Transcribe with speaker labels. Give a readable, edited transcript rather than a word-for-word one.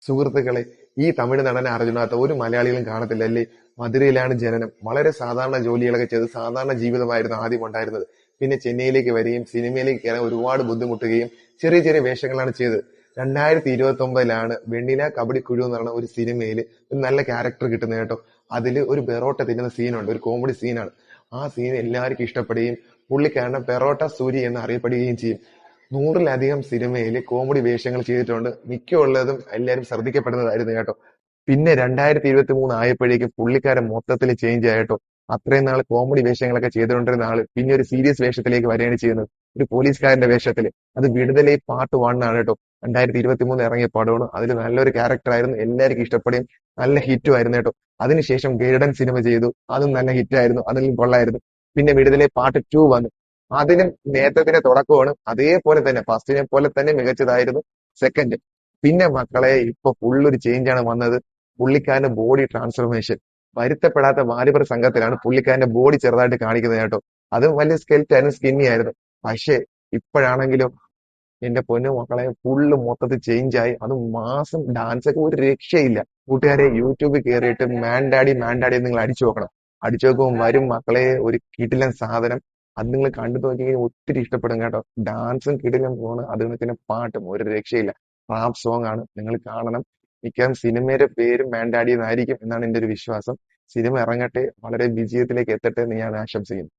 Speaker 1: സുഹൃത്തുക്കളെ, ഈ തമിഴ് നടനെ അറിഞ്ഞാത്ത ഒരു മലയാളികളും കാണത്തില്ല അല്ലേ? മധുരയിലാണ് ജനനം. വളരെ സാധാരണ ജോലികളൊക്കെ ചെയ്ത് സാധാരണ ജീവിതമായിരുന്നു ആദ്യം ഉണ്ടായിരുന്നത്. പിന്നെ ചെന്നൈയിലേക്ക് വരികയും സിനിമയിലേക്ക് കയറാൻ ഒരുപാട് ബുദ്ധിമുട്ടുകയും ചെറിയ ചെറിയ വേഷങ്ങളാണ് ചെയ്തത്. 2029 വെണ്ണില കബഡിക്കുഴു എന്ന് പറയുന്ന ഒരു സിനിമയിൽ ഒരു നല്ല ക്യാരക്ടർ കിട്ടുന്നത് കേട്ടോ. അതിൽ ഒരു പെറോട്ട തിന്നുന്ന സീനുണ്ട്, ഒരു കോമഡി സീനാണ്. ആ സീൻ എല്ലാവർക്കും ഇഷ്ടപ്പെടുകയും പുള്ളിക്കാരനെ പെറോട്ട സൂരി എന്ന് അറിയപ്പെടുകയും ചെയ്യും. 100-ലധികം സിനിമയിൽ കോമഡി വേഷങ്ങൾ ചെയ്തിട്ടുണ്ട്. മിക്കുള്ളതും എല്ലാവരും ശ്രദ്ധിക്കപ്പെടുന്നതായിരുന്നു കേട്ടോ. പിന്നെ 2023 ആയപ്പോഴേക്കും പുള്ളിക്കാരൻ മൊത്തത്തിൽ ചേഞ്ച് ആയിട്ടോ. അത്രയും നാൾ കോമഡി വേഷങ്ങളൊക്കെ ചെയ്തുകൊണ്ടിരുന്ന ആള് പിന്നെ ഒരു സീരിയസ് വേഷത്തിലേക്ക് വരികയാണ് ചെയ്യുന്നത്. ഒരു പോലീസുകാരന്റെ വേഷത്തിൽ. അത് വിടുതലൈ പാർട്ട് 1 ആണ് കേട്ടോ. 2023 ഇറങ്ങിയ പടമാണ്. അതിൽ നല്ലൊരു ക്യാരക്ടർ ആയിരുന്നു, എല്ലാവർക്കും ഇഷ്ടപ്പെടുകയും നല്ല ഹിറ്റും ആയിരുന്നു കേട്ടോ. അതിനുശേഷം ഗരുഡൻ സിനിമ ചെയ്തു, അതും നല്ല ഹിറ്റായിരുന്നു, അതിലും കൊള്ളായിരുന്നു. പിന്നെ വിടുതലൈ പാർട്ട് 2 വന്നു. അതിനും നേരത്തെ തുടക്കമാണ്. അതേപോലെ തന്നെ ഫസ്റ്റിനെ പോലെ തന്നെ മികച്ചതായിരുന്നു സെക്കൻഡ്. പിന്നെ മക്കളെ ഇപ്പൊ ഫുള്ളൊരു ചേഞ്ച് ആണ് വന്നത്. പുള്ളിക്കാരന്റെ ബോഡി ട്രാൻസ്ഫോർമേഷൻ. വരുത്തപ്പെടാത്ത വാലിബർ സംഘത്തിലാണ് പുള്ളിക്കാരന്റെ ബോഡി ചെറുതായിട്ട് കാണിക്കുന്നത് കേട്ടോ. അതും വലിയ സ്കെൽറ്റ് ആയിരുന്നു, സ്കിന്നി ആയിരുന്നു. പക്ഷേ ഇപ്പോഴാണെങ്കിലും എന്റെ പൊന്നു മക്കളെ ഫുള്ള് മൊത്തത്തിൽ ചേഞ്ച് ആയി. അത് മാസം ഡാൻസ് ഒക്കെ ഒരു രക്ഷയില്ല. കൂട്ടുകാരെ, യൂട്യൂബിൽ കയറിയിട്ട് മാൻഡാഡി മാൻഡാഡി നിങ്ങൾ അടിച്ചു നോക്കണം. അടിച്ചു നോക്കുമ്പോൾ വരും മക്കളെ ഒരു കിടിലൻ സാധനം. അത് നിങ്ങൾ കണ്ടു നോക്കി കഴിഞ്ഞാൽ ഒത്തിരി ഇഷ്ടപ്പെടും കേട്ടോ. ഡാൻസും കിടിലൻ പോണ്, അതുപോലെ തന്നെ പാട്ടും ഒരു രക്ഷയില്ല. റാപ്പ് സോങ് ആണ്, നിങ്ങൾ കാണണം. മിക്കവാറും സിനിമയുടെ പേര് മാൻഡാഡി എന്നായിരിക്കും എന്നാണ് എന്റെ ഒരു വിശ്വാസം. സിനിമ ഇറങ്ങട്ടെ, വളരെ വിജയത്തിലേക്ക് എത്തട്ടെ എന്ന് ഞാൻ ആശംസിക്കുന്നു.